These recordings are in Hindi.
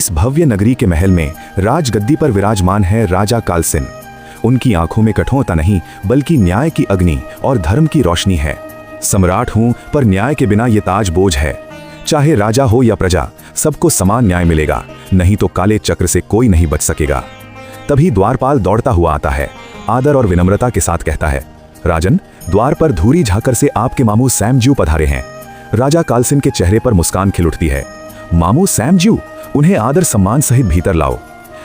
इस भव्य नगरी के महल में राजगद्दी पर विराजमान है राजा कालसिन। उनकी आंखों में कठोरता नहीं बल्कि न्याय की अग्नि और धर्म की रोशनी है। सम्राट हूं पर न्याय के बिना ये ताज बोझ है। चाहे राजा हो या प्रजा, सबको समान न्याय मिलेगा, नहीं तो काले चक्र से कोई नहीं बच सकेगा। तभी द्वारपाल दौड़ता हुआ आता है, आदर और विनम्रता के साथ कहता है, राजन, द्वार पर धूरी झाकर से आपके मामू सैमज्यू पधारे हैं। राजा कालसिन के चेहरे पर मुस्कान खिल उठती है। मामू सैमज्यू, उन्हें आदर सम्मान सहित भीतर लाओ।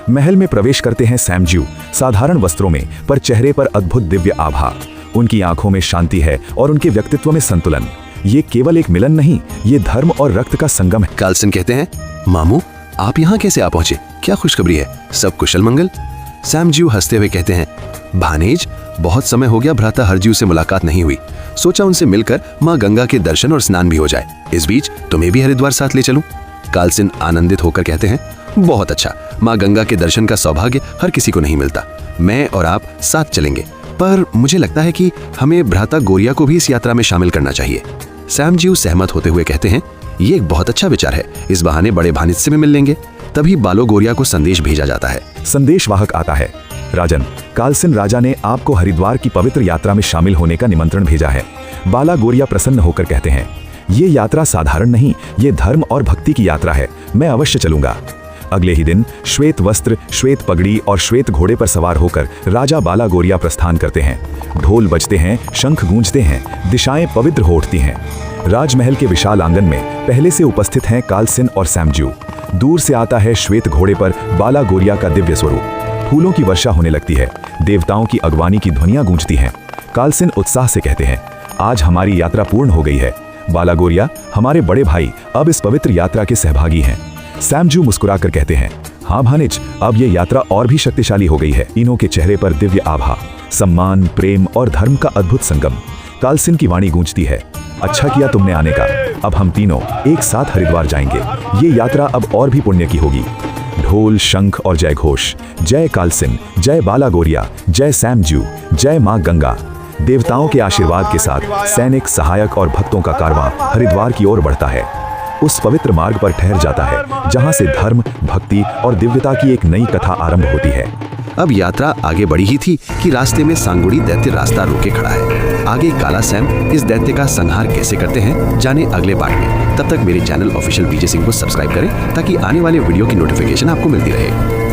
महल में प्रवेश करते हैं सैमज्यू, साधारण वस्त्रों में, पर चेहरे पर अद्भुत दिव्य आभा। उनकी आंखों में शांति है और उनके व्यक्तित्व में संतुलन। ये केवल एक मिलन नहीं, ये धर्म और रक्त का संगम है। कालसिन कहते हैं, मामू आप यहाँ कैसे आ पहुंचे? क्या खुशखबरी है? सब कुशल मंगल? सैमज्यू हंसते हुए कहते हैं, भानेज, बहुत समय हो गया भ्राता हरज्यू से मुलाकात नहीं हुई। सोचा उनसे मिलकर माँ गंगा के दर्शन और स्नान भी हो जाए। इस बीच तुम्हें भी हरिद्वार साथ ले चलूं? कालसिन आनंदित होकर कहते हैं, बहुत अच्छा, माँ गंगा के दर्शन का सौभाग्य हर किसी को नहीं मिलता। मैं और आप साथ चलेंगे, पर मुझे लगता है कि हमें भ्राता गोरिया को भी इस यात्रा में शामिल करना चाहिए। सैमज्यू सहमत होते हुए कहते हैं, ये एक बहुत अच्छा विचार है, इस बहाने बड़े भानिज से भी मिल लेंगे। तभी बालो गोरिया को संदेश भेजा जाता है। संदेशवाहक आता है, राजन, कालसिन राजा ने आपको हरिद्वार की पवित्र यात्रा में शामिल होने का निमंत्रण भेजा है। बाला गोरिया प्रसन्न होकर कहते हैं, ये यात्रा साधारण नहीं, ये धर्म और भक्ति की यात्रा है, मैं अवश्य चलूंगा। अगले ही दिन श्वेत वस्त्र, श्वेत पगड़ी और श्वेत घोड़े पर सवार होकर राजा बाला गोरिया प्रस्थान करते हैं। ढोल बजते हैं, शंख गूंजते हैं, दिशाएं पवित्र हो उठती हैं। राजमहल के विशाल आंगन में पहले से उपस्थित हैं कालसिन और सैमज्यू। दूर से आता है श्वेत घोड़े पर बाला गोरिया का दिव्य स्वरूप। फूलों की वर्षा होने लगती है, देवताओं की अगवानी की ध्वनियां गूंजती हैं। कालसिन उत्साह से कहते हैं, आज हमारी यात्रा पूर्ण हो गई है। बाला गोरिया, हमारे बड़े भाई अब इस पवित्र यात्रा के सहभागी हैं। सैमज्यू मुस्कुराकर कहते हैं, हाँ भानिज, अब ये यात्रा और भी शक्तिशाली हो गई है। तीनों के चेहरे पर दिव्य आभा, सम्मान, प्रेम और धर्म का अद्भुत संगम। कालसिन की वाणी गूंजती है, अच्छा किया तुमने आने का, अब हम तीनों एक साथ हरिद्वार जाएंगे। ये यात्रा अब और भी पुण्य की होगी। ढोल, शंख और जय घोष, जय कालसिन, जय बाला गोरिया, जय सैमज्यू, जय माँ गंगा। देवताओं के आशीर्वाद के साथ सैनिक, सहायक और भक्तों का कारवां हरिद्वार की ओर बढ़ता है। उस पवित्र मार्ग पर ठहर जाता है जहां से धर्म, भक्ति और दिव्यता की एक नई कथा आरंभ होती है। अब यात्रा आगे बढ़ी ही थी कि रास्ते में सांगुड़ी दैत्य रास्ता रोके खड़ा है। आगे काला सैम इस दैत्य का संहार कैसे करते हैं, जाने अगले पार्ट में। तब तक मेरे चैनल ऑफिशियल बीजे सिंह को सब्सक्राइब करें ताकि आने वाले वीडियो की नोटिफिकेशन आपको मिलती रहे।